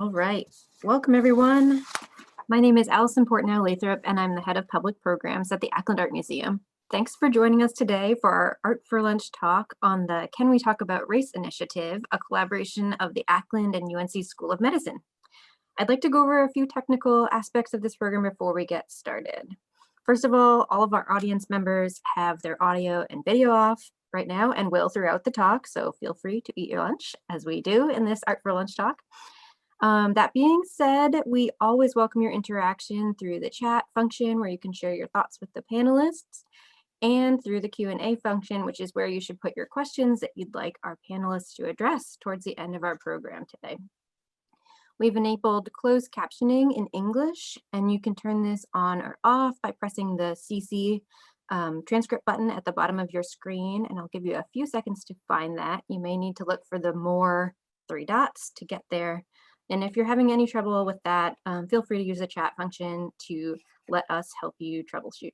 All right, welcome everyone. My name is Allison Portnow Lathrop, and I'm the head of public programs at the Ackland Art Museum. Thanks for joining us today for our Art for Lunch talk on the Can We Talk About Race initiative, a collaboration of the Ackland and UNC School of Medicine. I'd like to go over a few technical aspects of this program before we get started. First of all of our audience members have their audio and video off right now and will throughout the talk, so feel free to eat your lunch as we do in this Art for Lunch talk. That being said, we always welcome your interaction through the chat function where you can share your thoughts with the panelists, and through the Q&A function, which is where you should put your questions that you'd like our panelists to address towards the end of our program today. We've enabled closed captioning in English, and you can turn this on or off by pressing the CC transcript button at the bottom of your screen, and I'll give you a few seconds to find that. You may need to look for the more 3 dots to get there. And if you're having any trouble with that, feel free to use the chat function to let us help you troubleshoot.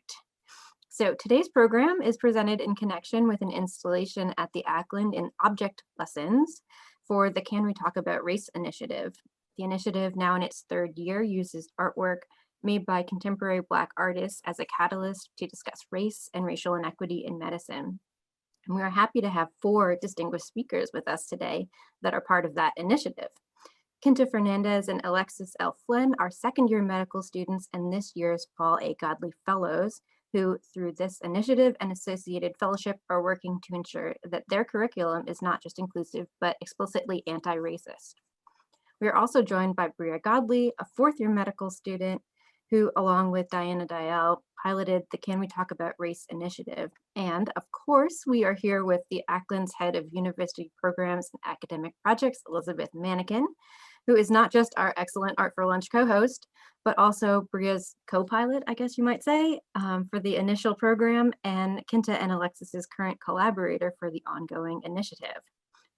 So today's program is presented in connection with an installation at the Ackland in object lessons for the Can We Talk About Race initiative. The initiative, now in its 3rd year, uses artwork made by contemporary Black artists as a catalyst to discuss race and racial inequity in medicine. And we are happy to have 4 distinguished speakers with us today that are part of that initiative. Kinta Fernandez and Alexis L. Flynn are 2nd-year medical students and this year's Paul A. Godley Fellows, who through this initiative and associated fellowship are working to ensure that their curriculum is not just inclusive, but explicitly anti-racist. We are also joined by Bria Godley, a 4th-year medical student who, along with Diana Dial, piloted the Can We Talk About Race initiative. And of course, we are here with the Ackland's head of university programs and academic projects, Elizabeth Manikin, who is not just our excellent Art for Lunch co-host, but also Bria's co-pilot, I guess you might say, for the initial program, and Kinta and Alexis's current collaborator for the ongoing initiative.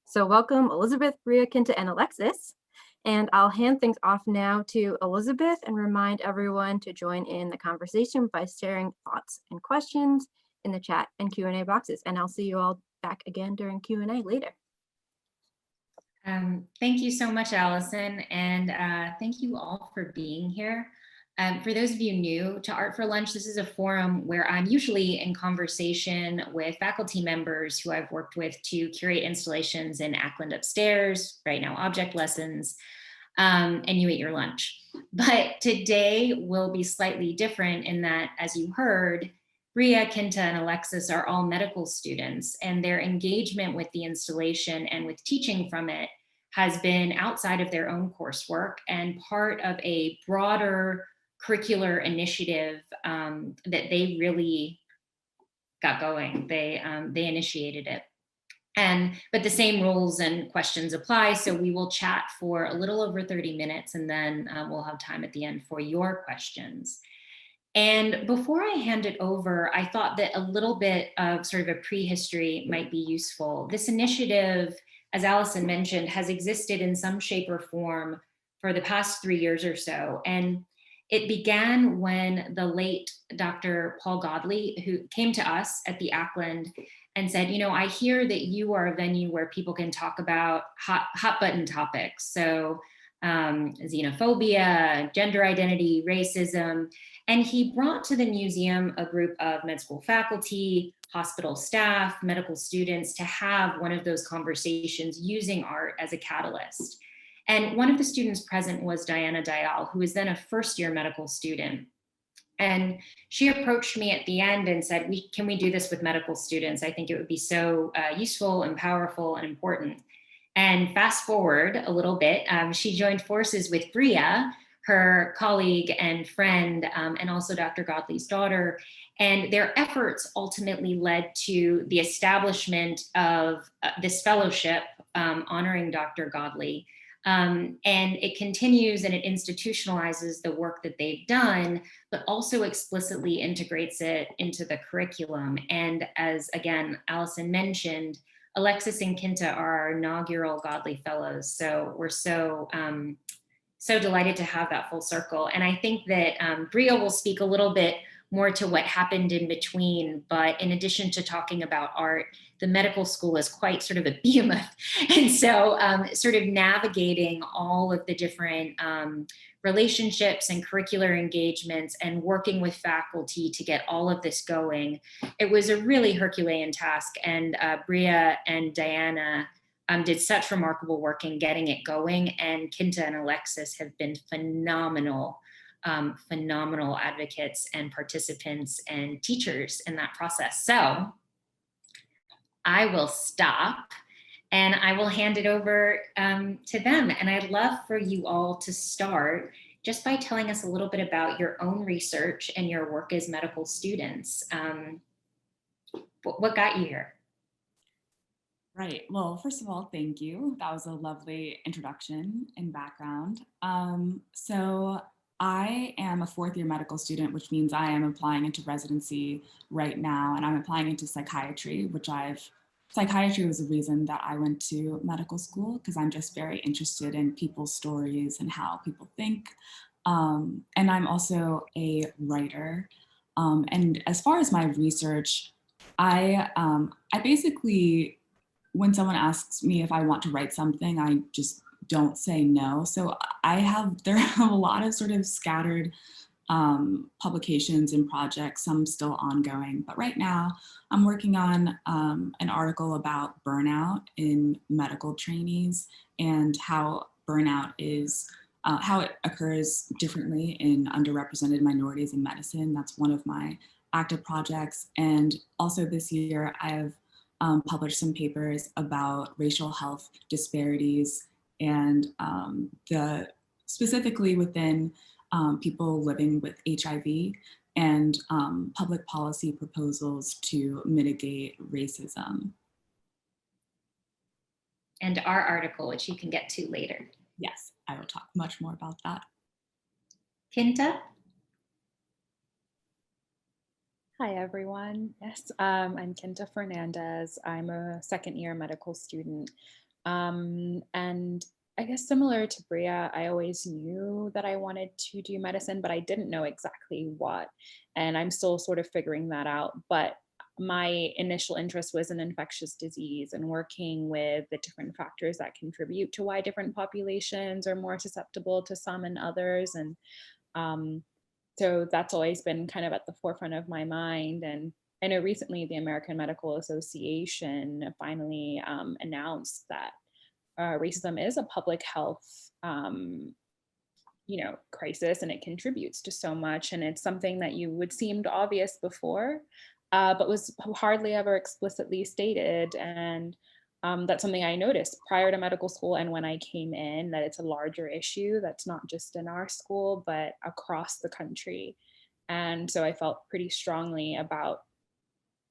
So welcome Elizabeth, Bria, Kinta, and Alexis. And I'll hand things off now to Elizabeth and remind everyone to join in the conversation by sharing thoughts and questions in the chat and Q&A boxes. And I'll see you all back again during Q&A later. Thank you so much, Allison, and thank you all for being here. For those of you new to Art for Lunch, this is a forum where I'm usually in conversation with faculty members who I've worked with to curate installations in Ackland upstairs, right now object lessons, and you eat your lunch. But today will be slightly different in that, as you heard, Bria, Kinta, and Alexis are all medical students, and their engagement with the installation and with teaching from it has been outside of their own coursework and part of a broader curricular initiative that they really got going. They initiated it. But the same rules and questions apply, so we will chat for a little over 30 minutes, and then we'll have time at the end for your questions. And before I hand it over, I thought that a little bit of sort of a prehistory might be useful. This initiative, as Allison mentioned, has existed in some shape or form for the past 3 years or so. And it began when the late Dr. Paul Godley, who came to us at the Ackland and said, you know, I hear that you are a venue where people can talk about hot button topics. So xenophobia, gender identity, racism. And he brought to the museum a group of med school faculty, hospital staff, medical students to have one of those conversations using art as a catalyst. And one of the students present was Diana Dial, who was then a 1st-year medical student. And she approached me at the end and said, can we do this with medical students? I think it would be so useful and powerful and important. And fast forward a little bit, she joined forces with Bria, her colleague and friend, and also Dr. Godley's daughter. And their efforts ultimately led to the establishment of this fellowship honoring Dr. Godley. And it continues and it institutionalizes the work that they've done, but also explicitly integrates it into the curriculum. And as, again, Allison mentioned, Alexis and Kinta are our inaugural Godley Fellows. So we're so delighted to have that full circle. And I think that Bria will speak a little bit more to what happened in between. But in addition to talking about art, the medical school is quite sort of a behemoth. And so sort of navigating all of the different relationships and curricular engagements and working with faculty to get all of this going, it was a really Herculean task. And Bria and Diana did such remarkable work in getting it going. And Kinta and Alexis have been phenomenal advocates and participants and teachers in that process. So I will stop and I will hand it over to them. And I'd love for you all to start just by telling us a little bit about your own research and your work as medical students. What got you here? Right. Well, first of all, thank you. That was a lovely introduction and background. So I am a fourth year medical student, which means I am applying into residency right now, and I'm applying into psychiatry, psychiatry was the reason that I went to medical school, because I'm just very interested in people's stories and how people think. And I'm also a writer. And as far as my research, I basically, when someone asks me if I want to write something, I just don't say no. So there are a lot of sort of scattered publications and projects, some still ongoing. But right now I'm working on an article about burnout in medical trainees and how burnout is, how it occurs differently in underrepresented minorities in medicine. That's one of my active projects. And also this year I've published some papers about racial health disparities and specifically within people living with HIV and public policy proposals to mitigate racism. And our article, which you can get to later. Yes, I will talk much more about that. Kinta? Hi, everyone. Yes, I'm Kinta Fernandez. I'm a second year medical student. And I guess similar to Bria, I always knew that I wanted to do medicine, but I didn't know exactly what. And I'm still sort of figuring that out. But my initial interest was in infectious disease and working with the different factors that contribute to why different populations are more susceptible to some and others. And so that's always been kind of at the forefront of my mind. And I know recently the American Medical Association finally announced that racism is a public health crisis, and it contributes to so much. And it's something that you would seemed obvious before, but was hardly ever explicitly stated. And that's something I noticed prior to medical school and when I came in, that it's a larger issue that's not just in our school, but across the country. And so I felt pretty strongly about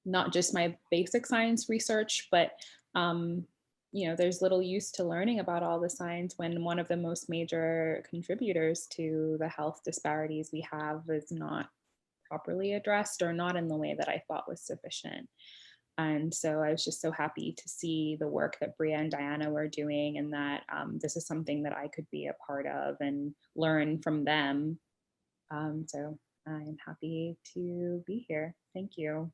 not just my basic science research, but there's little use to learning about all the science when one of the most major contributors to the health disparities we have is not properly addressed or not in the way that I thought was sufficient. And so I was just so happy to see the work that Bria and Diana were doing, and that this is something that I could be a part of and learn from them. So I'm happy to be here. Thank you.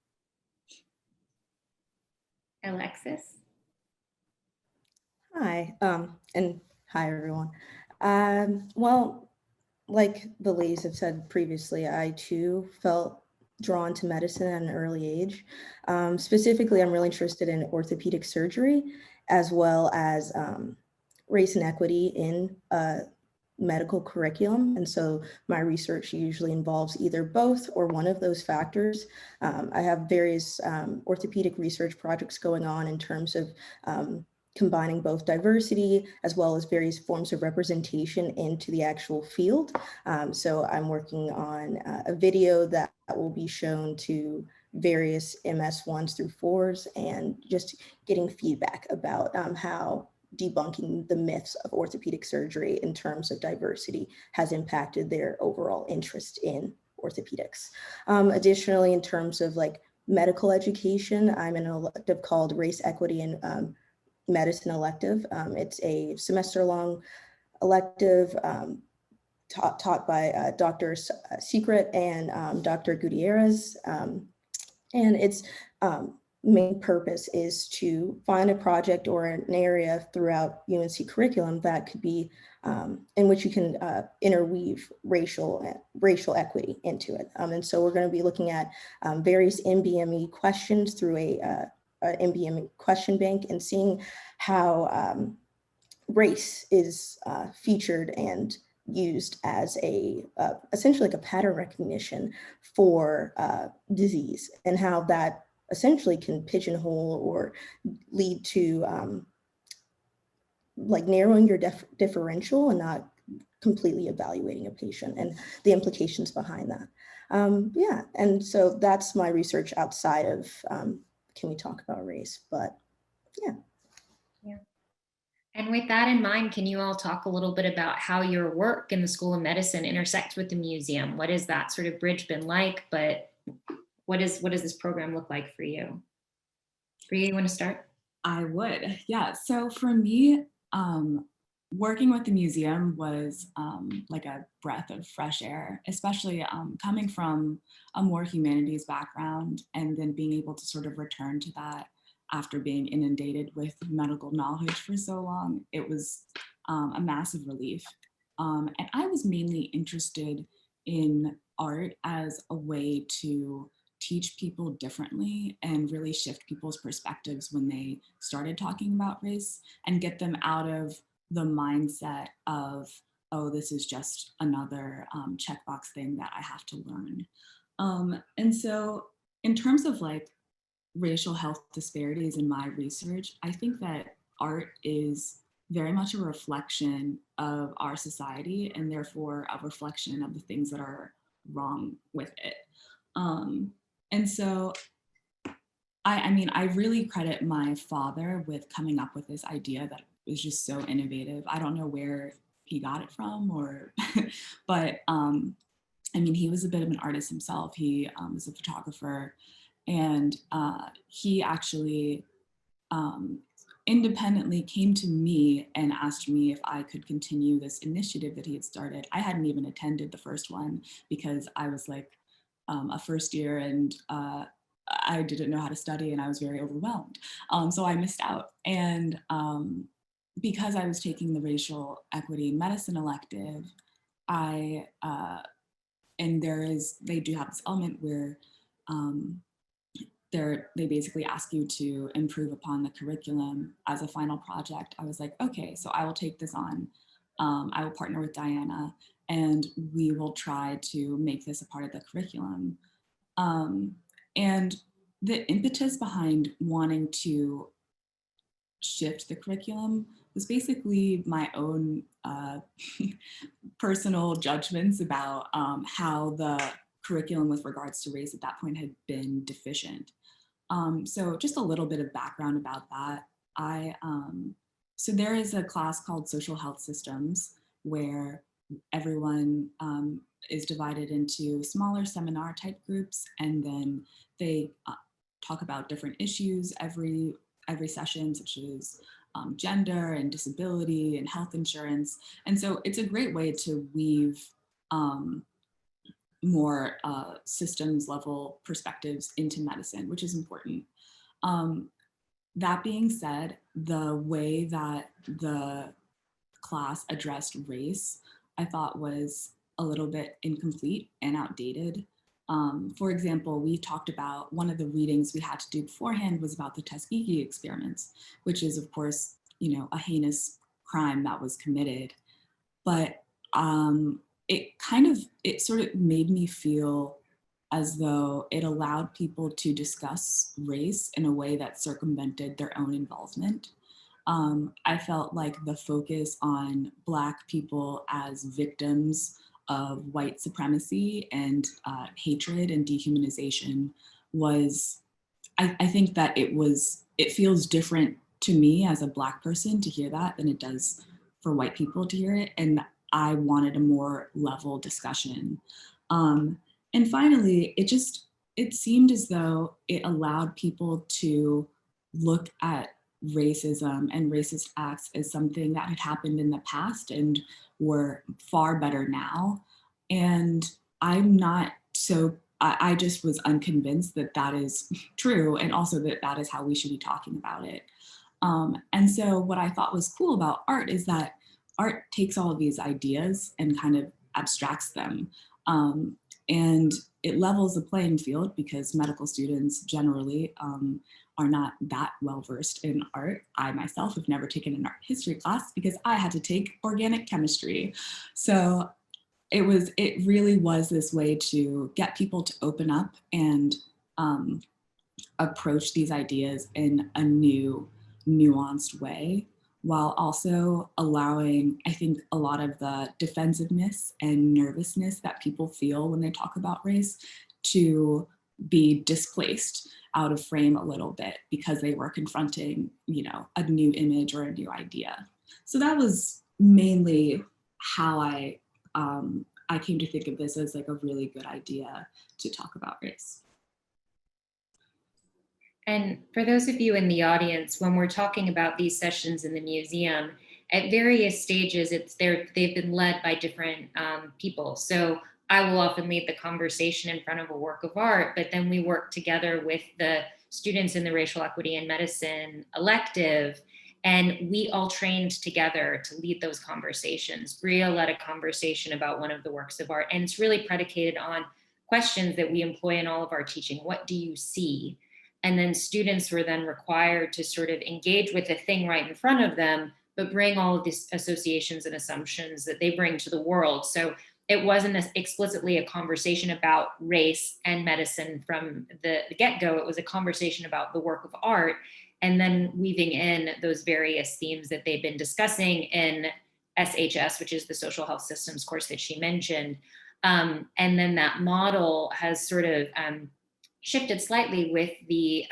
Alexis? Hi, and hi everyone. Well, like the ladies have said previously, I too felt drawn to medicine at an early age. Specifically, I'm really interested in orthopedic surgery, as well as race and equity in medical curriculum. And so my research usually involves either both or one of those factors. I have various orthopedic research projects going on in terms of combining both diversity as well as various forms of representation into the actual field. So I'm working on a video that will be shown to various MS 1s through 4s and just getting feedback about how debunking the myths of orthopedic surgery in terms of diversity has impacted their overall interest in orthopedics. Additionally, in terms of like medical education, I'm in an elective called Race, Equity, and Medicine elective. It's a semester-long elective taught by Dr. Secret and Dr. Gutierrez. And its main purpose is to find a project or an area throughout UNC curriculum that could be in which you can interweave racial equity into it. And so we're going to be looking at various NBME questions through a NBME question bank and seeing how race is featured and used as a essentially like a pattern recognition for disease, and how that essentially can pigeonhole or lead to like narrowing your differential and not completely evaluating a patient and the implications behind that. Yeah, and so that's my research outside of can we talk about race, but yeah. Yeah. And with that in mind, can you all talk a little bit about how your work in the School of Medicine intersects with the museum? What has that sort of bridge been like, but what does this program look like for you? Priya, you want to start? I would, yeah. So for me, working with the museum was like a breath of fresh air, especially coming from a more humanities background and then being able to sort of return to that after being inundated with medical knowledge for so long. It was a massive relief. And I was mainly interested in art as a way to teach people differently and really shift people's perspectives when they started talking about race and get them out of the mindset of, oh, this is just another checkbox thing that I have to learn. And so in terms of like racial health disparities in my research, I think that art is very much a reflection of our society and therefore a reflection of the things that are wrong with it. And so I mean, I really credit my father with coming up with this idea that was just so innovative. I don't know where he got it from or, but I mean, he was a bit of an artist himself. He was a photographer, and he actually independently came to me and asked me if I could continue this initiative that he had started. I hadn't even attended the first one because I was like a first year and I didn't know how to study and I was very overwhelmed. So I missed out. And because I was taking the racial equity medicine elective, and they do have this element where they basically ask you to improve upon the curriculum as a final project. I was like, okay, so I will take this on. I will partner with Diana and we will try to make this a part of the curriculum. And the impetus behind wanting to shift the curriculum was basically my own personal judgments about how the curriculum with regards to race at that point had been deficient. So just a little bit of background about that. So there is a class called Social Health Systems where everyone is divided into smaller seminar type groups, and then they talk about different issues every session, such as gender and disability and health insurance. And so it's a great way to weave more systems level perspectives into medicine, which is important. That being said, the way that the class addressed race, I thought was a little bit incomplete and outdated. For example, we talked about one of the readings we had to do beforehand was about the Tuskegee experiments, which is of course, you know, a heinous crime that was committed. But it sort of made me feel as though it allowed people to discuss race in a way that circumvented their own involvement. I felt like the focus on Black people as victims of white supremacy and hatred and dehumanization was, I think that it feels different to me as a Black person to hear that than it does for white people to hear it. And I wanted a more level discussion. And finally, it seemed as though it allowed people to look at racism and racist acts as something that had happened in the past and were far better now. And I'm not so, I just was unconvinced that that is true, and also that that is how we should be talking about it. And so what I thought was cool about art is that art takes all of these ideas and kind of abstracts them. And it levels the playing field because medical students generally are not that well versed in art. I myself have never taken an art history class because I had to take organic chemistry. So it really was this way to get people to open up and approach these ideas in a new, nuanced way, while also allowing, I think, a lot of the defensiveness and nervousness that people feel when they talk about race to be displaced out of frame a little bit because they were confronting, you know, a new image or a new idea. So that was mainly how I came to think of this as like a really good idea to talk about race. And for those of you in the audience, when we're talking about these sessions in the museum, at various stages, they've been led by different people. So I will often lead the conversation in front of a work of art, but then we work together with the students in the Racial Equity in Medicine elective, and we all trained together to lead those conversations. Bria led a conversation about one of the works of art, and it's really predicated on questions that we employ in all of our teaching. What do you see? And then students were then required to sort of engage with the thing right in front of them, but bring all of these associations and assumptions that they bring to the world. So it wasn't explicitly a conversation about race and medicine from the get-go. It was a conversation about the work of art, and then weaving in those various themes that they've been discussing in SHS, which is the social health systems course that she mentioned. And then that model has sort of shifted slightly with the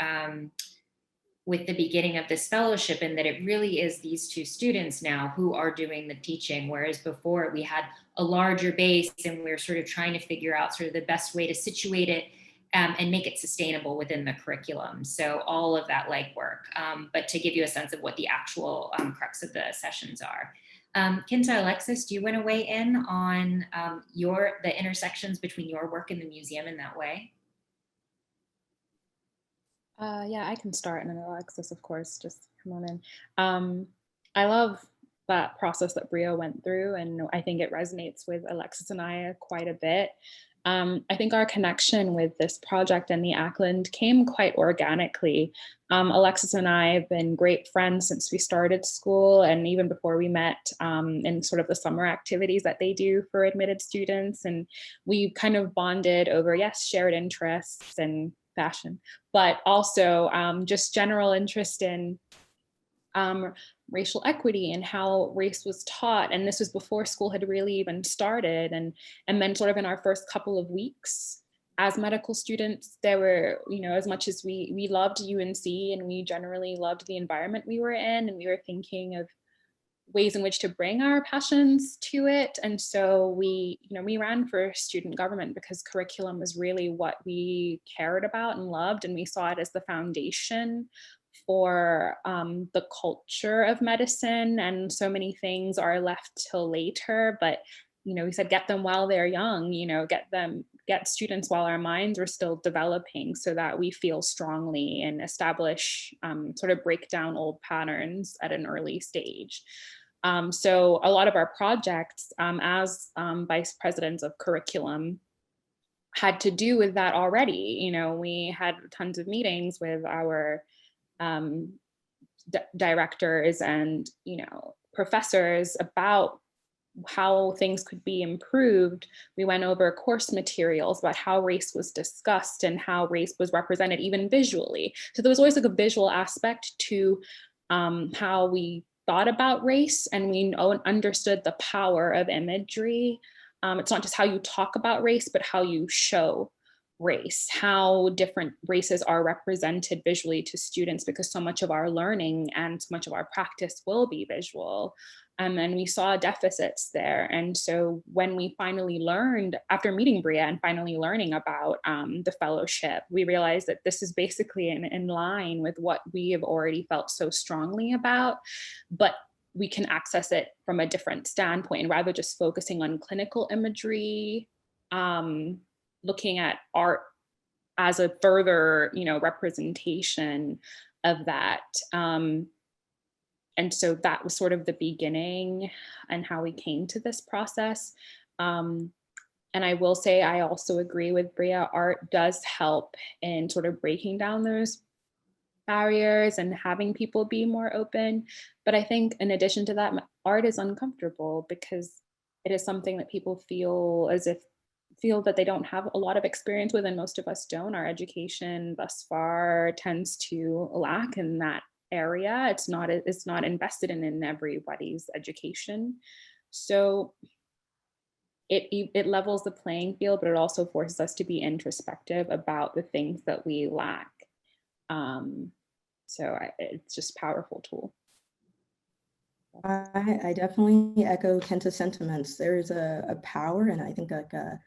beginning of this fellowship, in that it really is these two students now who are doing the teaching, whereas before we had a larger base and we were sort of trying to figure out sort of the best way to situate it and make it sustainable within the curriculum. So all of that legwork, but to give you a sense of what the actual crux of the sessions are. Kinta, Alexis, do you want to weigh in on the intersections between your work and the museum in that way? Yeah, I can start, and then Alexis, of course, just come on in. I love that process that Bria went through, and I think it resonates with Alexis and I quite a bit. I think our connection with this project and the Ackland came quite organically. Alexis and I have been great friends since we started school, and even before we met in sort of the summer activities that they do for admitted students. And we kind of bonded over, yes, shared interests and fashion, but also just general interest in racial equity and how race was taught. And this was before school had really even started. And then sort of in our first couple of weeks as medical students, there were, you know, as much as we loved UNC and we generally loved the environment we were in, and we were thinking of ways in which to bring our passions to it. And so we ran for student government because curriculum was really what we cared about and loved. And we saw it as the foundation for the culture of medicine. And so many things are left till later, but, you know, we said, get them while they're young, you know, get students while our minds are still developing, so that we feel strongly and establish, sort of break down old patterns at an early stage. So a lot of our projects as vice presidents of curriculum had to do with that already. You know, we had tons of meetings with our directors and, you know, professors about how things could be improved. We went over course materials about how race was discussed and how race was represented even visually. So there was always like a visual aspect to how we thought about race, and we understood the power of imagery. It's not just how you talk about race, but how you show race, how different races are represented visually to students, because so much of our learning and so much of our practice will be visual. And we saw deficits there. And so when we finally learned, after meeting Bria and finally learning about the fellowship, we realized that this is basically in line with what we have already felt so strongly about, but we can access it from a different standpoint, and rather just focusing on clinical imagery, looking at art as a further, representation of that. And so that was sort of the beginning and how we came to this process. And I will say, I also agree with Bria, art does help in sort of breaking down those barriers and having people be more open. But I think in addition to that, art is uncomfortable because it is something that people feel that they don't have a lot of experience with, and most of us don't. Our education thus far tends to lack in that area. It's not invested in everybody's education. So it levels the playing field, but it also forces us to be introspective about the things that we lack. So it's just a powerful tool. I definitely echo Kenta's sentiments. There's a power, and I think like a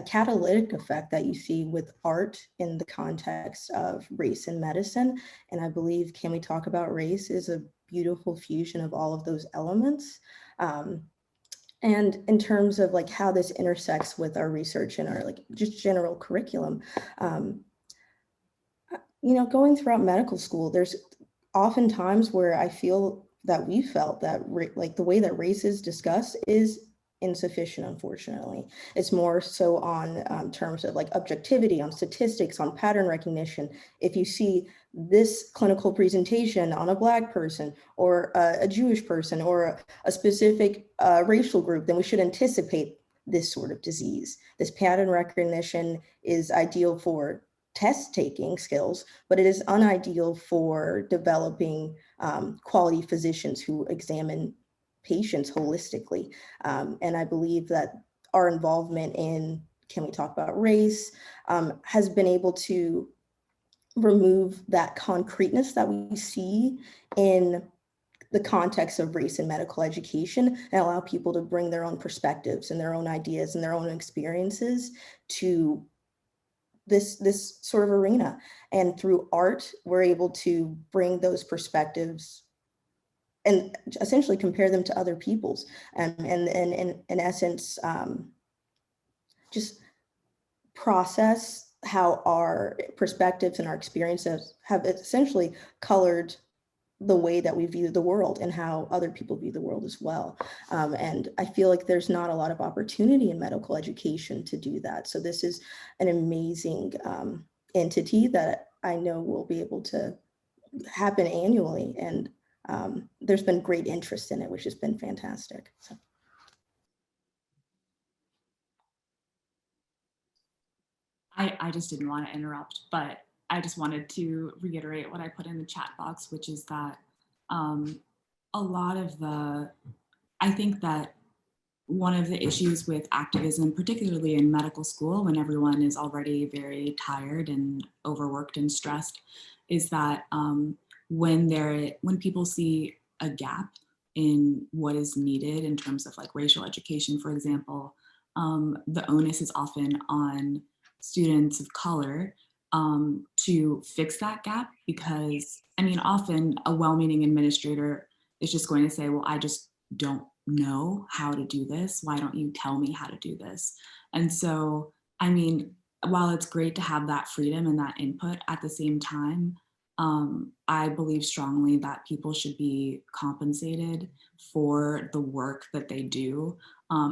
catalytic effect that you see with art in the context of race and medicine. And I believe Can We Talk About Race is a beautiful fusion of all of those elements. And in terms of like how this intersects with our research and our like just general curriculum, going throughout medical school, there's often times where I feel that we felt that like the way that race is discussed is insufficient, unfortunately. It's more so on terms of like objectivity, on statistics, on pattern recognition. If you see this clinical presentation on a Black person or a Jewish person or a specific racial group, then we should anticipate this sort of disease. This pattern recognition is ideal for test taking skills, but it is unideal for developing quality physicians who examine patients holistically. And I believe that our involvement in Can We Talk About Race has been able to remove that concreteness that we see in the context of race and medical education, and allow people to bring their own perspectives and their own ideas and their own experiences to this sort of arena. And through art, we're able to bring those perspectives and essentially compare them to other people's, and in essence, just process how our perspectives and our experiences have essentially colored the way that we view the world and how other people view the world as well. And I feel like there's not a lot of opportunity in medical education to do that. So this is an amazing entity that I know will be able to happen annually. And there's been great interest in it, which has been fantastic. So. I just didn't want to interrupt, but I just wanted to reiterate what I put in the chat box, which is that a lot of I think that one of the issues with activism, particularly in medical school, when everyone is already very tired and overworked and stressed, is that when people see a gap in what is needed in terms of like racial education, for example, the onus is often on students of color to fix that gap, because I mean, often a well-meaning administrator is just going to say, well, I just don't know how to do this. Why don't you tell me how to do this? And so, I mean, while it's great to have that freedom and that input, at the same time, I believe strongly that people should be compensated for the work that they do,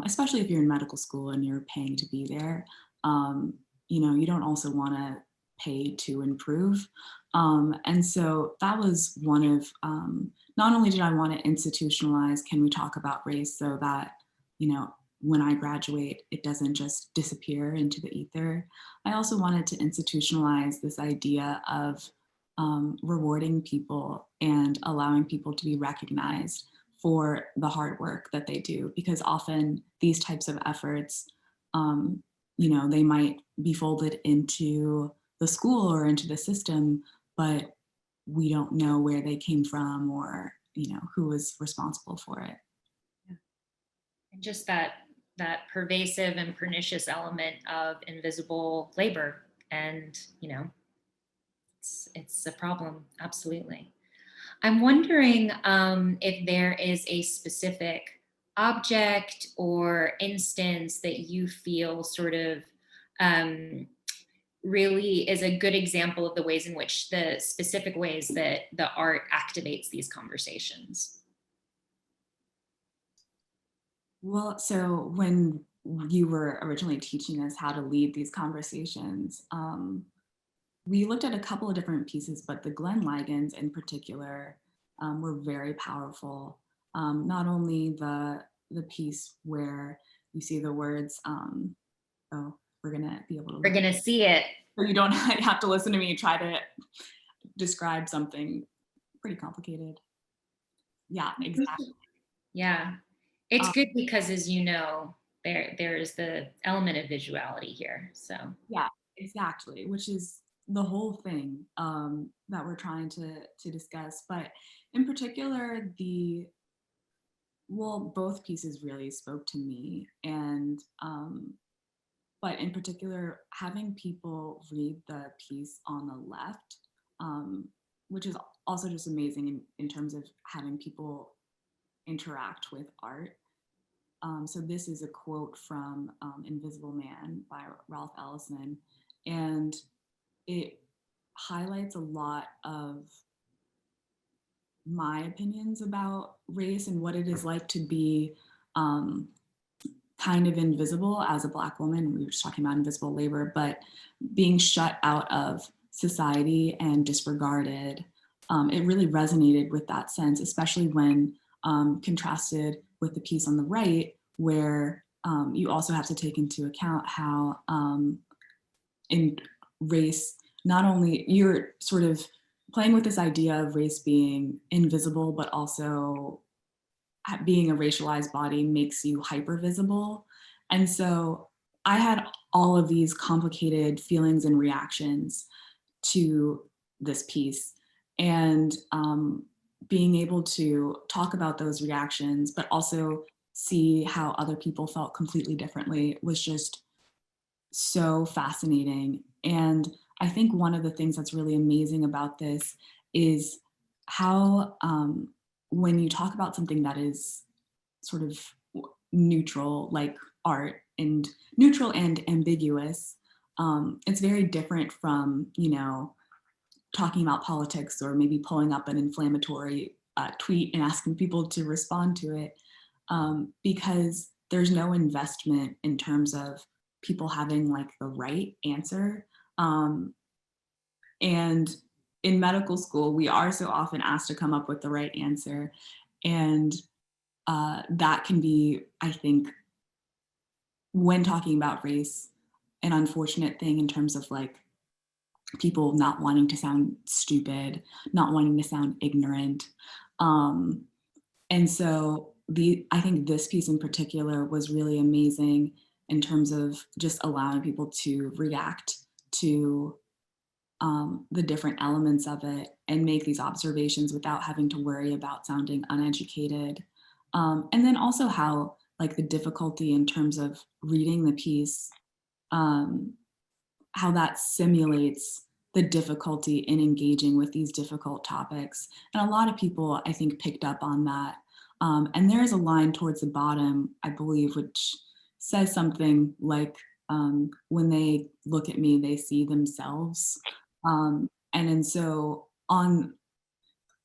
especially if you're in medical school and you're paying to be there. You don't also want to pay to improve. And so that was one of, not only did I want to institutionalize Can We Talk About Race so that, when I graduate, it doesn't just disappear into the ether. I also wanted to institutionalize this idea of rewarding people and allowing people to be recognized for the hard work that they do, because often these types of efforts, they might be folded into the school or into the system, but we don't know where they came from or, who was responsible for it. And just that pervasive and pernicious element of invisible labor. And, it's a problem, absolutely. I'm wondering if there is a specific object or instance that you feel sort of really is a good example of the ways in which the specific ways that the art activates these conversations. Well, so when you were originally teaching us how to lead these conversations, we looked at a couple of different pieces, but the Glenn Ligons in particular were very powerful. Not only the piece where you see the words, oh, we're gonna be able to. We're gonna see it. So you don't have to listen to me try to describe something pretty complicated. Yeah, exactly. Yeah, it's good because, as you know, there is the element of visuality here. So yeah, exactly, which is the whole thing that we're trying to discuss. But in particular, both pieces really spoke to me, and but in particular, having people read the piece on the left, which is also just amazing in terms of having people interact with art. So this is a quote from Invisible Man by Ralph Ellison, and it highlights a lot of my opinions about race and what it is like to be kind of invisible as a Black woman. We were just talking about invisible labor, but being shut out of society and disregarded. It really resonated with that sense, especially when contrasted with the piece on the right, where you also have to take into account how in race, not only you're sort of playing with this idea of race being invisible, but also being a racialized body makes you hyper visible. And so I had all of these complicated feelings and reactions to this piece, and being able to talk about those reactions, but also see how other people felt completely differently was just so fascinating. And I think one of the things that's really amazing about this is how when you talk about something that is sort of neutral, like art, and neutral and ambiguous, it's very different from, talking about politics or maybe pulling up an inflammatory tweet and asking people to respond to it, because there's no investment in terms of people having like the right answer. And in medical school, we are so often asked to come up with the right answer. And that can be, I think, when talking about race, an unfortunate thing in terms of like people not wanting to sound stupid, not wanting to sound ignorant. And so I think this piece in particular was really amazing in terms of just allowing people to react to the different elements of it and make these observations without having to worry about sounding uneducated. And then also how like the difficulty in terms of reading the piece, how that simulates the difficulty in engaging with these difficult topics. And a lot of people, I think, picked up on that. And there's a line towards the bottom, I believe, which says something like, when they look at me, they see themselves. And so on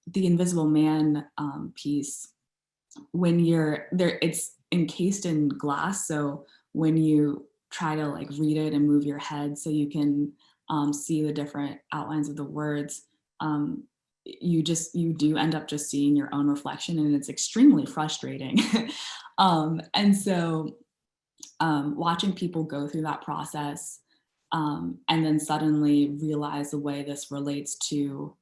the Invisible Man piece, when you're there, it's encased in glass. So when you try to like read it and move your head so you can see the different outlines of the words, you do end up just seeing your own reflection, and it's extremely frustrating. And so watching people go through that process and then suddenly realize the way this relates to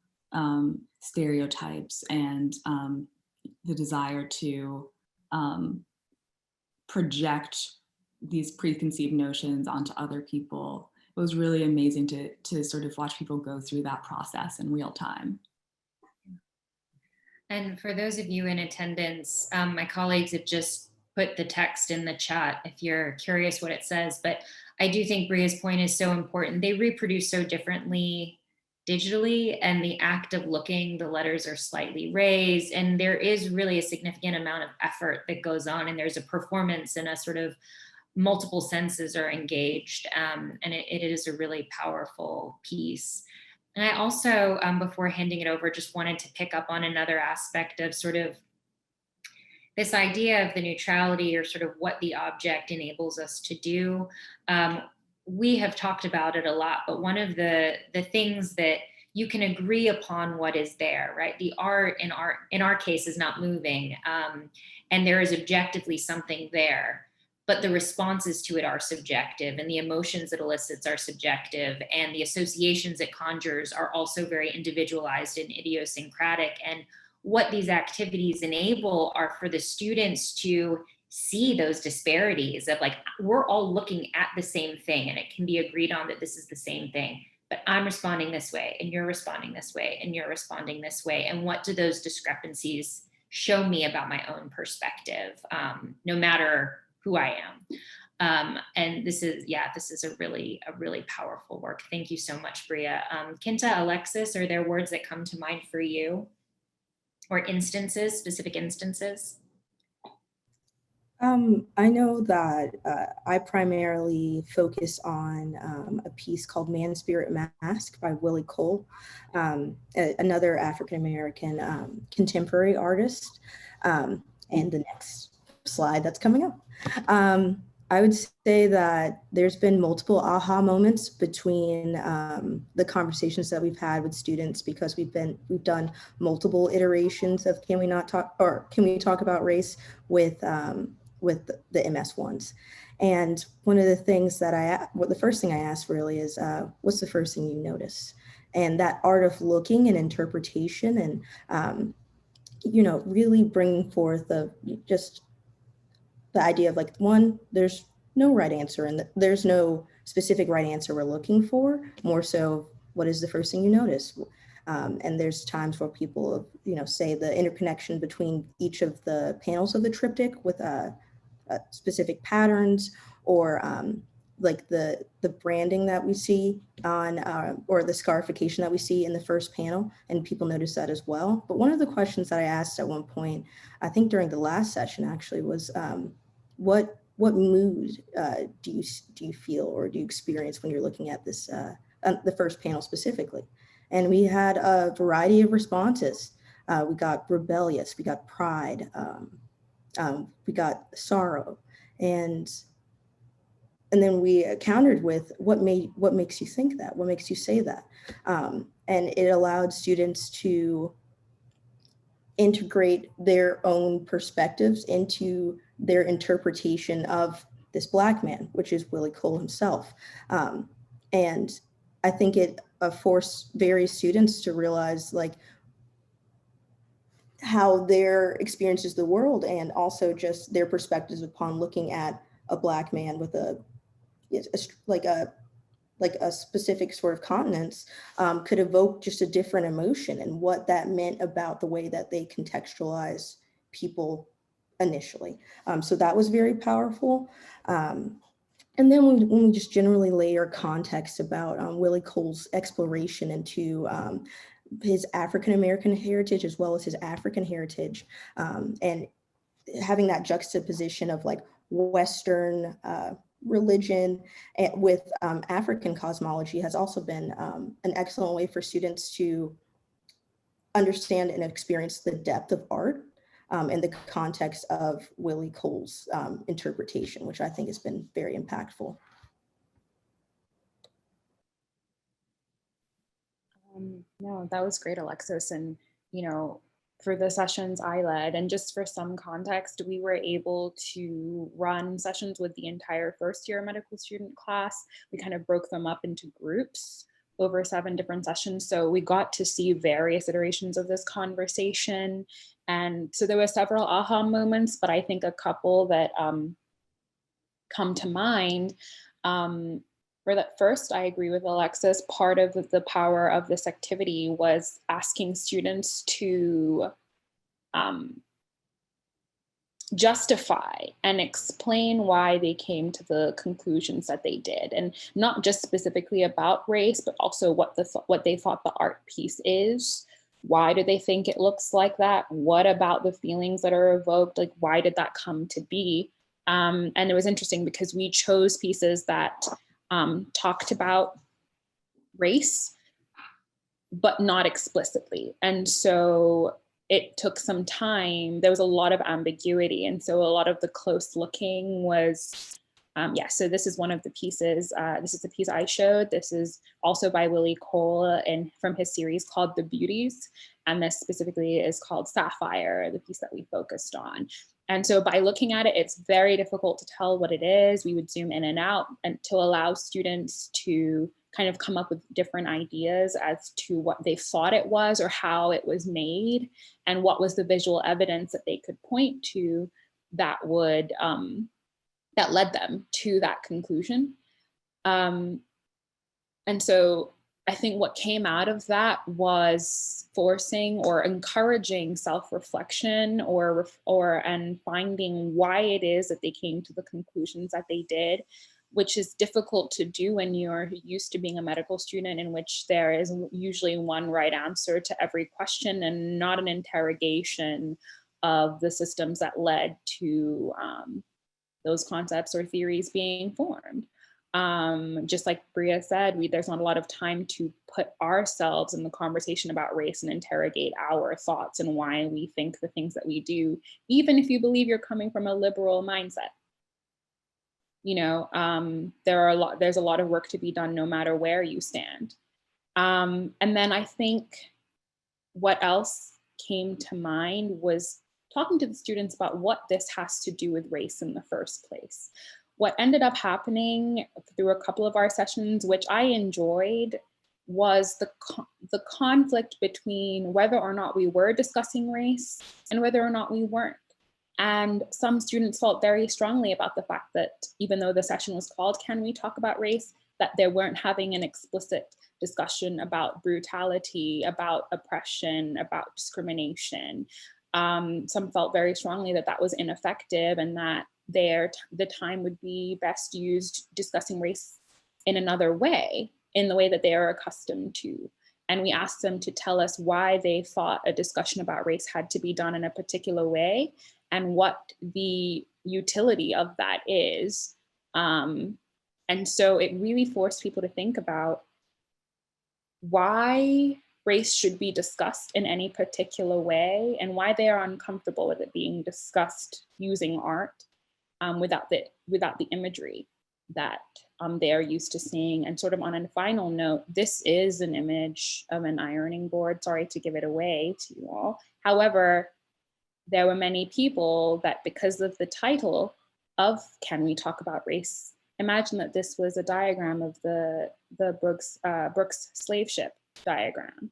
stereotypes and the desire to project these preconceived notions onto other people. It was really amazing to sort of watch people go through that process in real time. And for those of you in attendance, my colleagues have just put the text in the chat if you're curious what it says, but I do think Bria's point is so important. They reproduce so differently digitally, and the act of looking, the letters are slightly raised, and there is really a significant amount of effort that goes on, and there's a performance and a sort of multiple senses are engaged, and it is a really powerful piece. And I also, before handing it over, just wanted to pick up on another aspect of sort of this idea of the neutrality, or sort of what the object enables us to do. We have talked about it a lot, but one of the things that you can agree upon what is there, right? The art in our case is not moving, and there is objectively something there, but the responses to it are subjective, and the emotions it elicits are subjective, and the associations it conjures are also very individualized and idiosyncratic. And what these activities enable are for the students to see those disparities of, like, we're all looking at the same thing, and it can be agreed on that this is the same thing, but I'm responding this way, and you're responding this way, and you're responding this way. And what do those discrepancies show me about my own perspective, no matter who I am? And this is a really powerful work. Thank you so much, Bria. Kinta, Alexis, are there words that come to mind for you, or instances, specific instances? I know that I primarily focus on a piece called Man, Spirit, Mask by Willie Cole, another African-American contemporary artist. And the next slide that's coming up. I would say that there's been multiple aha moments between the conversations that we've had with students, because we've done multiple iterations of Can We Talk About Race with the MS1s. And one of the things that the first thing I asked really is, what's the first thing you notice? And that art of looking and interpretation, and really bringing forth just the idea of, like, one, there's no right answer, and there's no specific right answer we're looking for. More so, what is the first thing you notice? And there's times where people, say the interconnection between each of the panels of the triptych with specific patterns, or like the branding that we see on, or the scarification that we see in the first panel, and people notice that as well. But one of the questions that I asked at one point, I think during the last session actually, was what mood do you feel or do you experience when you're looking at this, the first panel specifically? And we had a variety of responses. We got rebellious, we got pride, we got sorrow, and then we countered with what makes you think that, what makes you say that, and it allowed students to integrate their own perspectives into their interpretation of this Black man, which is Willie Cole himself. And I think it forced various students to realize, like, how their experiences the world, and also just their perspectives upon looking at a Black man with a specific sort of continence, could evoke just a different emotion, and what that meant about the way that they contextualize people initially. So that was very powerful. And then when we just generally layer context about Willie Cole's exploration into his African-American heritage as well as his African heritage, and having that juxtaposition of, like, Western religion with African cosmology has also been an excellent way for students to understand and experience the depth of art in the context of Willie Cole's interpretation, which I think has been very impactful. No, that was great, Alexis. And, for the sessions I led, and just for some context, we were able to run sessions with the entire first year medical student class. We kind of broke them up into groups over 7 different sessions. So we got to see various iterations of this conversation. And so there were several aha moments, but I think a couple that come to mind. For that, first, I agree with Alexis. Part of the power of this activity was asking students to justify and explain why they came to the conclusions that they did, and not just specifically about race, but also what they thought the art piece is. Why do they think it looks like that? What about the feelings that are evoked? Like, why did that come to be? And it was interesting because we chose pieces that talked about race, but not explicitly. And so it took some time. There was a lot of ambiguity. And so a lot of the close looking was, so this is one of the pieces. This is the piece I showed. This is also by Willie Cole and from his series called The Beauties. And this specifically is called Sapphire, the piece that we focused on. And so by looking at it, it's very difficult to tell what it is. We would zoom in and out and to allow students to kind of come up with different ideas as to what they thought it was or how it was made and what was the visual evidence that they could point to that would, that led them to that conclusion. And so I think what came out of that was forcing or encouraging self-reflection and finding why it is that they came to the conclusions that they did, which is difficult to do when you're used to being a medical student, in which there is usually one right answer to every question and not an interrogation of the systems that led to those concepts or theories being formed. Just like Bria said, there's not a lot of time to put ourselves in the conversation about race and interrogate our thoughts and why we think the things that we do, even if you believe you're coming from a liberal mindset. You know, there's a lot of work to be done no matter where you stand. And then I think what else came to mind was talking to the students about what this has to do with race in the first place. What ended up happening through a couple of our sessions, which I enjoyed, was the conflict between whether or not we were discussing race and whether or not we weren't. And some students felt very strongly about the fact that even though the session was called "Can We Talk About Race?", that they weren't having an explicit discussion about brutality, about oppression, about discrimination. Some felt very strongly that that was ineffective and that the time would be best used discussing race in another way, in the way that they are accustomed to. And we asked them to tell us why they thought a discussion about race had to be done in a particular way and what the utility of that is. And so it really forced people to think about why race should be discussed in any particular way and why they are uncomfortable with it being discussed using art without the imagery that they are used to seeing. And sort of on a final note, this is an image of an ironing board. Sorry to give it away to you all. However, there were many people that, because of the title of "Can We Talk About Race?", imagine that this was a diagram of the Brooks slave ship diagram.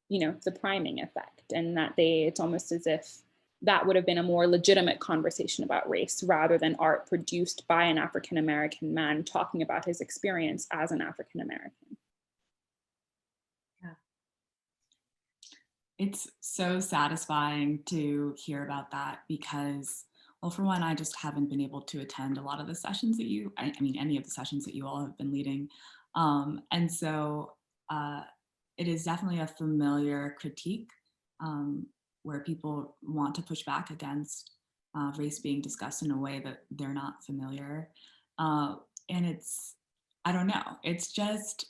You know, the priming effect, and that it's almost as if that would have been a more legitimate conversation about race rather than art produced by an African-American man talking about his experience as an African-American. Yeah. It's so satisfying to hear about that because, well, for one, I just haven't been able to attend a lot of the sessions that any of the sessions that you all have been leading. And so it is definitely a familiar critique where people want to push back against race being discussed in a way that they're not familiar. And I don't know, it's just,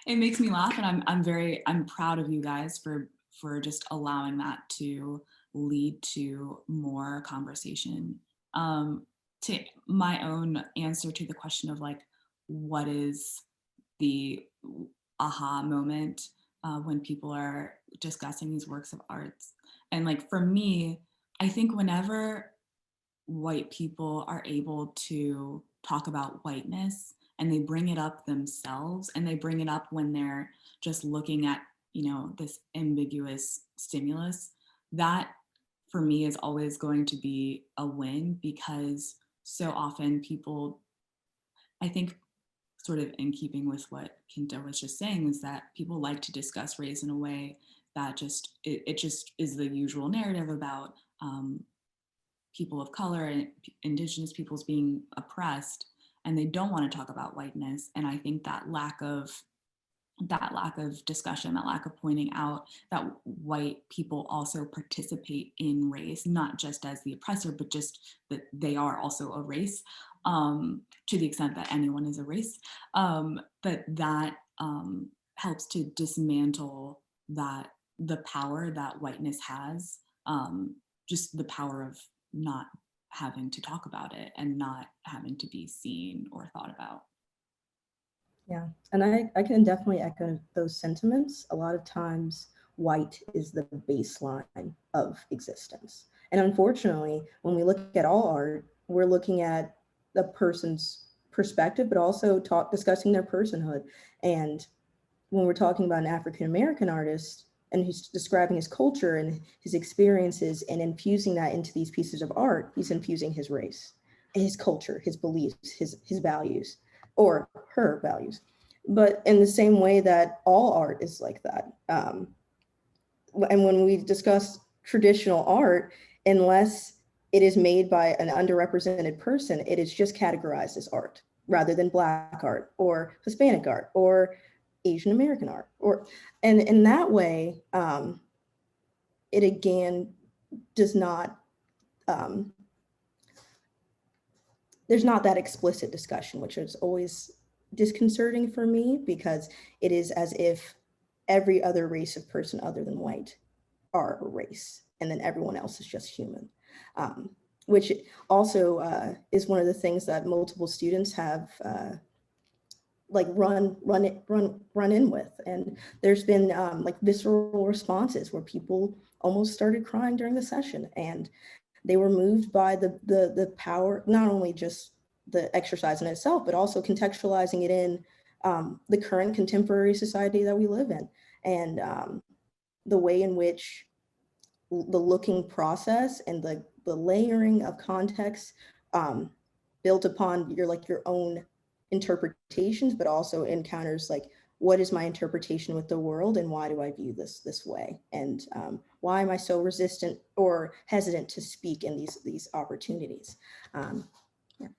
it makes me laugh, and I'm proud of you guys for just allowing that to lead to more conversation. To my own answer to the question of like, what is the aha moment when people are discussing these works of arts? And like, for me, I think whenever white people are able to talk about whiteness and they bring it up themselves, and they bring it up when they're just looking at, you know, this ambiguous stimulus, that for me is always going to be a win, because so often people, I think, sort of in keeping with what Kinta was just saying, is that people like to discuss race in a way that just, it just is the usual narrative about people of color and indigenous peoples being oppressed, and they don't want to talk about whiteness. And I think that lack of discussion, that lack of pointing out that white people also participate in race, not just as the oppressor, but just that they are also a race, to the extent that anyone is a race. But that helps to dismantle the power that whiteness has, just the power of not having to talk about it and not having to be seen or thought about. Yeah, and I can definitely echo those sentiments. A lot of times, white is the baseline of existence. And unfortunately, when we look at all art, we're looking at the person's perspective, but also discussing their personhood. And when we're talking about an African-American artist, and he's describing his culture and his experiences and infusing that into these pieces of art, he's infusing his race, his culture, his beliefs, his values, or her values. But in the same way that all art is like that. And when we discuss traditional art, unless it is made by an underrepresented person, it is just categorized as art rather than Black art or Hispanic art or Asian American art. And in that way, it again does not, there's not that explicit discussion, which is always disconcerting for me, because it is as if every other race of person other than white are a race, and then everyone else is just human, which also is one of the things that multiple students have like run in with. And there's been like visceral responses where people almost started crying during the session, and they were moved by the power, not only just the exercise in itself, but also contextualizing it in the current contemporary society that we live in, and the way in which the looking process and the layering of context built upon your own interpretations, but also encounters like, what is my interpretation with the world, and why do I view this way, and why am I so resistant or hesitant to speak in these opportunities? Yeah.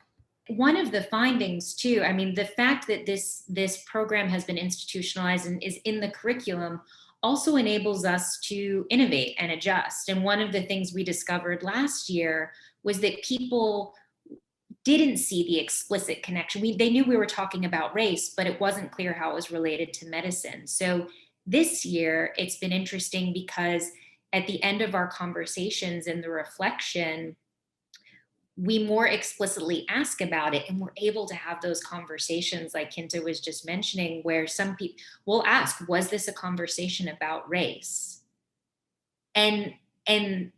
One of the findings too, I mean, the fact that this program has been institutionalized and is in the curriculum also enables us to innovate and adjust. And one of the things we discovered last year was that people didn't see the explicit connection. They knew we were talking about race, but it wasn't clear how it was related to medicine. So this year, it's been interesting because at the end of our conversations and the reflection, we more explicitly ask about it, and we're able to have those conversations like Kinta was just mentioning, where some people will ask, was this a conversation about race? And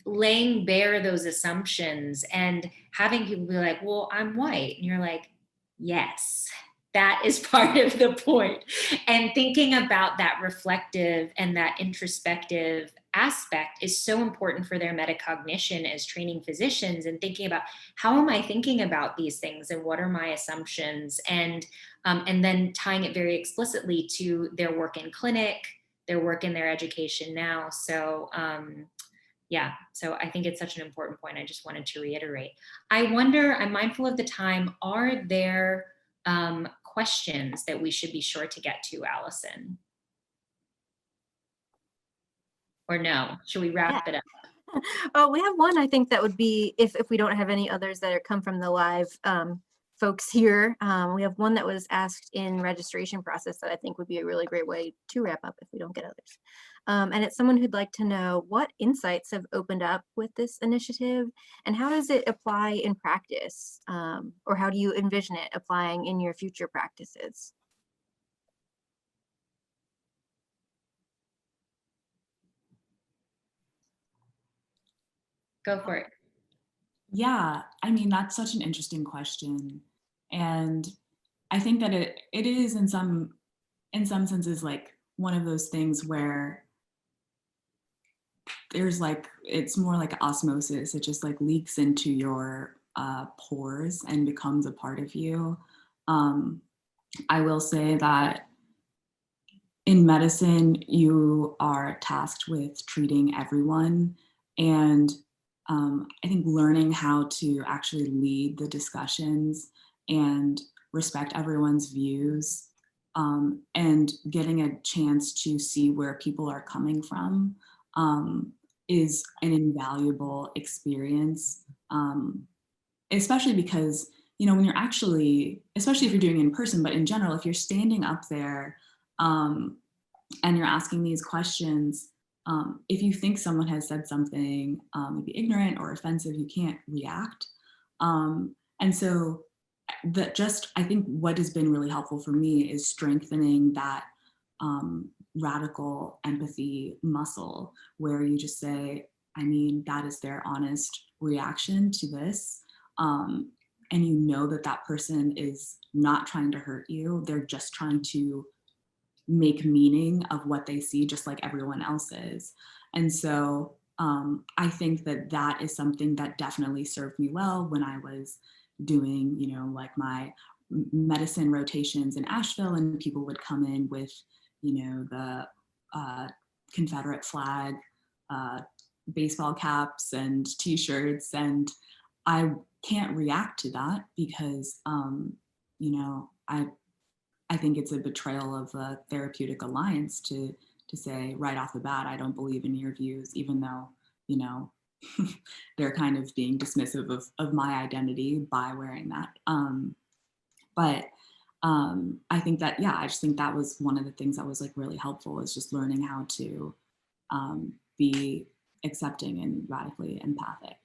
laying bare those assumptions and having people be like, well, I'm white. And you're like, yes, that is part of the point. And thinking about that reflective and that introspective aspect is so important for their metacognition as training physicians, and thinking about, how am I thinking about these things and what are my assumptions? And then tying it very explicitly to their work in clinic, their work in their education now. So yeah, so I think it's such an important point. I just wanted to reiterate. I wonder, I'm mindful of the time, are there questions that we should be sure to get to, Allison? Or no, should we wrap it up? Oh, we have one, I think that would be, if we don't have any others that come from the live folks here, we have one that was asked in registration process that I think would be a really great way to wrap up if we don't get others. And it's someone who'd like to know what insights have opened up with this initiative, and how does it apply in practice? Or how do you envision it applying in your future practices? Go for it. Yeah, I mean, that's such an interesting question. And I think that it is in some senses like one of those things where there's like, it's more like osmosis. It just like leaks into your pores and becomes a part of you. I will say that in medicine, you are tasked with treating everyone. And I think learning how to actually lead the discussions and respect everyone's views, and getting a chance to see where people are coming from, is an invaluable experience, especially because, you know, when you're actually, especially if you're doing it in person, but in general, if you're standing up there, and you're asking these questions, if you think someone has said something maybe ignorant or offensive, you can't react. And so that just, I think what has been really helpful for me is strengthening that radical empathy muscle, where you just say, I mean, that is their honest reaction to this. And you know that that person is not trying to hurt you. They're just trying to make meaning of what they see, just like everyone else is. And so I think that that is something that definitely served me well when I was doing, you know, like my medicine rotations in Asheville, and people would come in with, you know, the Confederate flag, baseball caps and t-shirts, and I can't react to that because, you know, I think it's a betrayal of a therapeutic alliance to say right off the bat, I don't believe in your views, even though, you know, they're kind of being dismissive of my identity by wearing that. But I think that, yeah, I just think that was one of the things that was like really helpful, is just learning how to be accepting and radically empathic.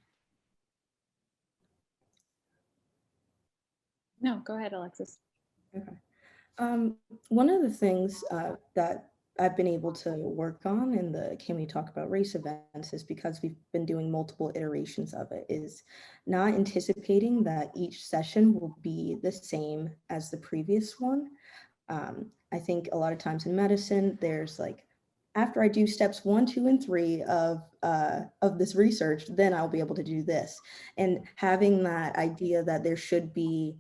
No, go ahead, Alexis. Okay. One of the things that I've been able to work on in the Can We Talk About Race events is, because we've been doing multiple iterations of it, is not anticipating that each session will be the same as the previous one. I think a lot of times in medicine, there's like, after I do steps 1, 2, and 3 of this research, then I'll be able to do this. And having that idea that there should be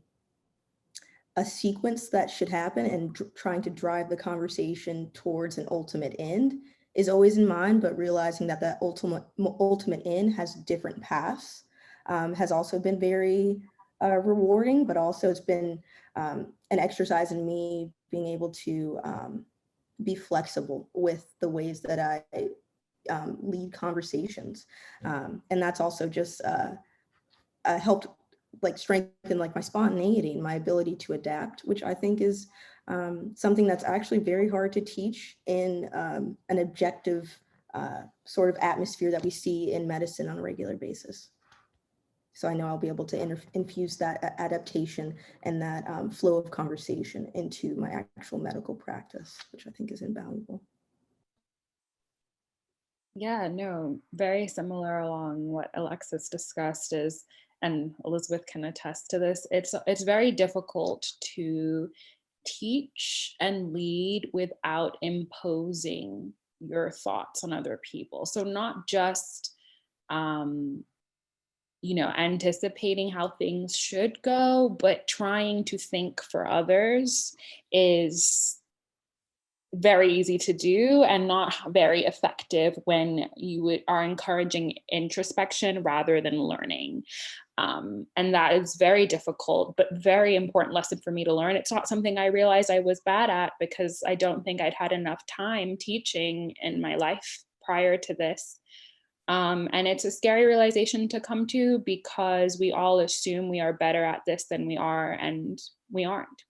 a sequence that should happen, and trying to drive the conversation towards an ultimate end is always in mind, but realizing that that ultimate end has different paths has also been very rewarding, but also it's been an exercise in me being able to be flexible with the ways that I lead conversations. And that's also just helped like strengthen like my spontaneity and my ability to adapt, which I think is something that's actually very hard to teach in an objective sort of atmosphere that we see in medicine on a regular basis. So I know I'll be able to infuse that adaptation and that flow of conversation into my actual medical practice, which I think is invaluable. Yeah, no, very similar along what Alexis discussed is, and Elizabeth can attest to this, it's very difficult to teach and lead without imposing your thoughts on other people. So not just, you know, anticipating how things should go, but trying to think for others is very easy to do and not very effective when you are encouraging introspection rather than learning. And that is very difficult, but very important lesson for me to learn. It's not something I realized I was bad at, because I don't think I'd had enough time teaching in my life prior to this. And it's a scary realization to come to, because we all assume we are better at this than we are, and we aren't.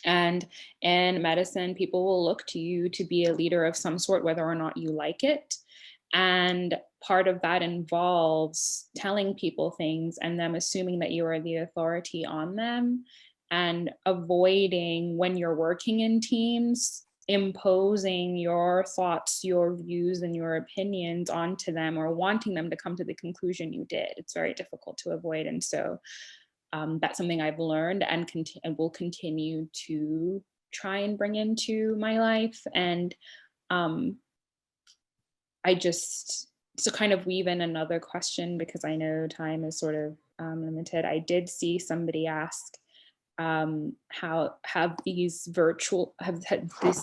And in medicine, people will look to you to be a leader of some sort, whether or not you like it. And part of that involves telling people things and them assuming that you are the authority on them, and avoiding, when you're working in teams, imposing your thoughts, your views, and your opinions onto them, or wanting them to come to the conclusion you did. It's very difficult to avoid. And so that's something I've learned and will continue to try and bring into my life. And I just, to kind of weave in another question, because I know time is sort of limited, I did see somebody ask, how have this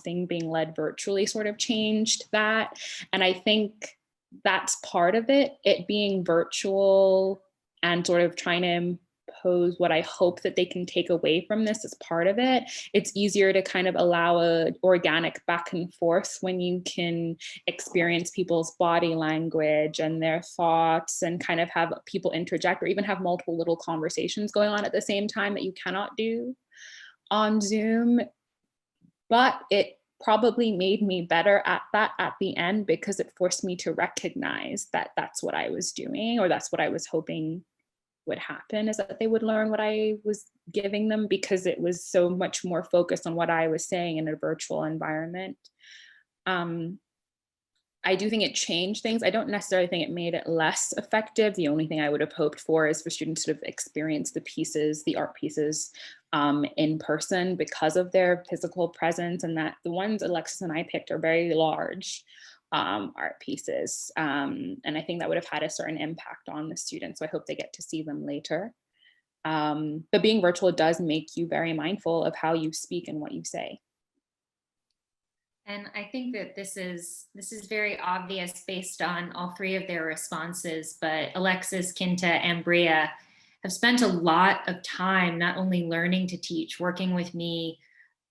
thing being led virtually sort of changed that? And I think that's part of it being virtual and sort of trying to impose what I hope that they can take away from this as part of it. It's easier to kind of allow a organic back and forth when you can experience people's body language and their thoughts, and kind of have people interject, or even have multiple little conversations going on at the same time that you cannot do on Zoom. But it probably made me better at that at the end, because it forced me to recognize that that's what I was doing, or that's what I was hoping would happen, is that they would learn what I was giving them, because it was so much more focused on what I was saying in a virtual environment. I do think it changed things. I don't necessarily think it made it less effective. The only thing I would have hoped for is for students to have experienced the pieces, the art pieces, in person, because of their physical presence, and that the ones Alexis and I picked are very large art pieces. And I think that would have had a certain impact on the students. So I hope they get to see them later. But being virtual does make you very mindful of how you speak and what you say. And I think that this is very obvious based on all three of their responses, but Alexis, Kinta, and Bria have spent a lot of time not only learning to teach, working with me,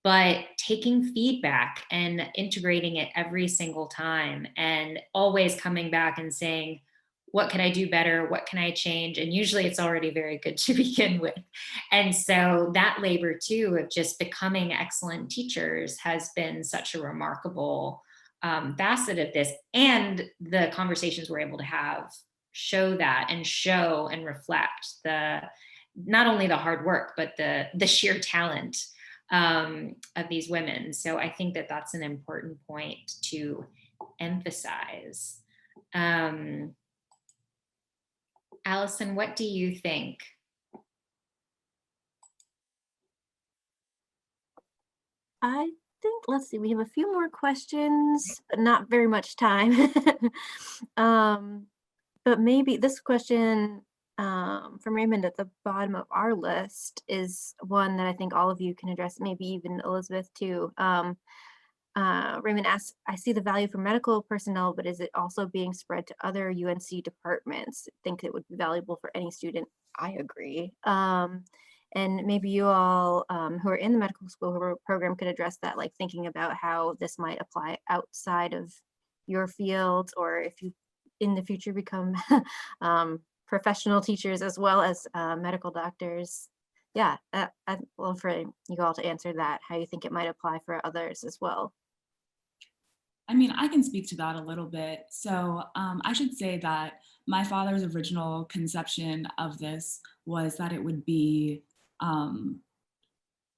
but taking feedback and integrating it every single time, and always coming back and saying, what can I do better? What can I change? And usually it's already very good to begin with. And so that labor too of just becoming excellent teachers has been such a remarkable facet of this. And the conversations we're able to have show that, and show and reflect not only the hard work, but the sheer talent of these women. So I think that that's an important point to emphasize. Allison, what do you think? I think, let's see, we have a few more questions, but not very much time. But maybe this question from Raymond at the bottom of our list is one that I think all of you can address, maybe even Elizabeth too. Raymond asks, I see the value for medical personnel, but is it also being spread to other UNC departments? I think it would be valuable for any student. I agree. And maybe you all who are in the medical school program could address that, like thinking about how this might apply outside of your field, or if you in the future become professional teachers as well as medical doctors. Yeah, I'd love for you all to answer that, how you think it might apply for others as well. I mean, I can speak to that a little bit. So I should say that my father's original conception of this was that it would be not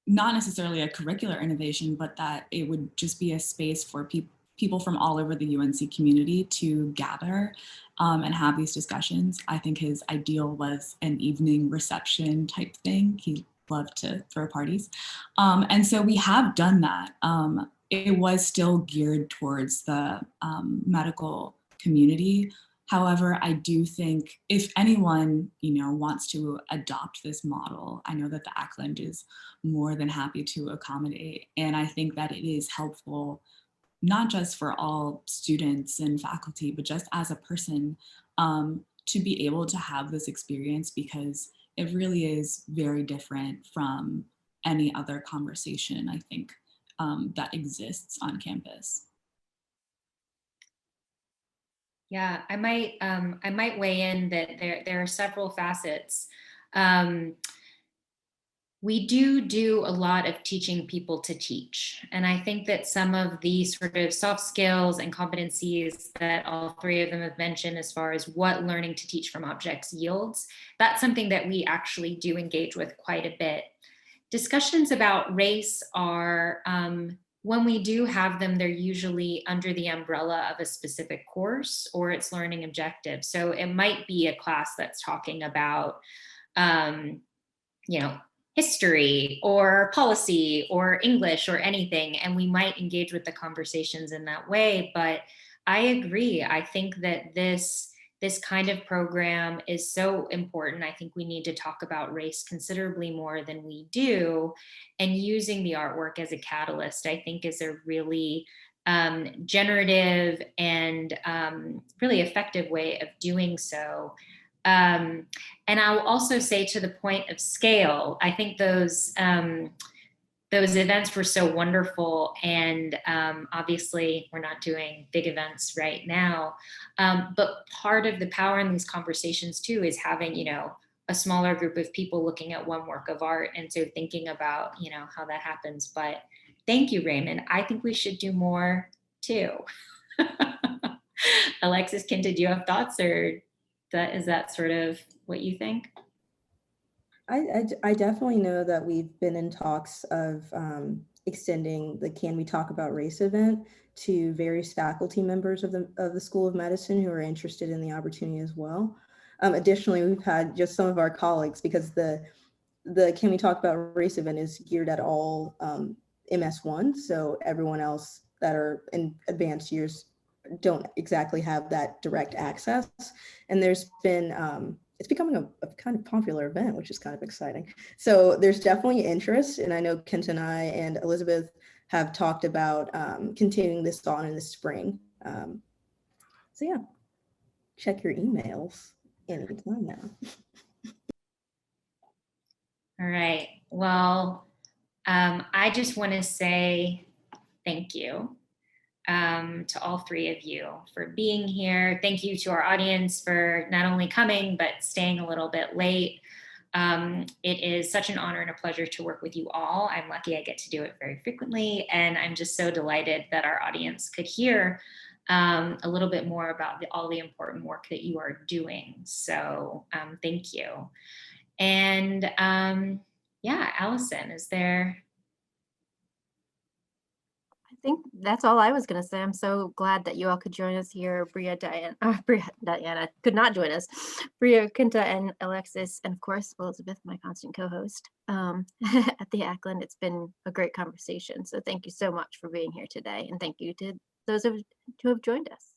necessarily a curricular innovation, but that it would just be a space for people from all over the UNC community to gather and have these discussions. I think his ideal was an evening reception type thing. He loved to throw parties. And so we have done that. It was still geared towards the medical community. However, I do think if anyone, wants to adopt this model, I know that the Ackland is more than happy to accommodate. And I think that it is helpful, not just for all students and faculty, but just as a person, to be able to have this experience, because it really is very different from any other conversation, I think, that exists on campus. Yeah, I might weigh in that there are several facets. We do a lot of teaching people to teach. And I think that some of the sort of soft skills and competencies that all three of them have mentioned, as far as what learning to teach from objects yields, that's something that we actually do engage with quite a bit. Discussions about race are, when we do have them, they're usually under the umbrella of a specific course or its learning objective. So it might be a class that's talking about, history or policy or English or anything, and we might engage with the conversations in that way. But I agree. I think that this kind of program is so important. I think we need to talk about race considerably more than we do. And using the artwork as a catalyst, I think, is a really generative and really effective way of doing so. And I'll also say, to the point of scale, I think those events were so wonderful. And obviously, we're not doing big events right now. But part of the power in these conversations too is having, a smaller group of people looking at one work of art. And so thinking about, how that happens. But thank you, Raymond. I think we should do more too. Alexis, Kinta, do you have thoughts, or is that sort of what you think? I definitely know that we've been in talks of extending the Can We Talk About Race event to various faculty members of the School of Medicine who are interested in the opportunity as well. Additionally, we've had just some of our colleagues, because the Can We Talk About Race event is geared at all MS1, so everyone else that are in advanced years don't exactly have that direct access. And there's been it's becoming a kind of popular event, which is kind of exciting. So there's definitely interest. And I know Kent and I and Elizabeth have talked about continuing this on in the spring. So yeah, check your emails anytime now. All right. Well, I just want to say thank you to all three of you for being here. Thank you to our audience for not only coming, but staying a little bit late. It is such an honor and a pleasure to work with you all. I'm lucky I get to do it very frequently. And I'm just so delighted that our audience could hear a little bit more about all the important work that you are doing. So thank you. And yeah, Allison, is there? I think that's all I was going to say. I'm so glad that you all could join us here. Bria, Diana could not join us. Bria, Kinta, and Alexis, and of course, Elizabeth, my constant co-host at the Ackland. It's been a great conversation. So thank you so much for being here today. And thank you to those who have joined us.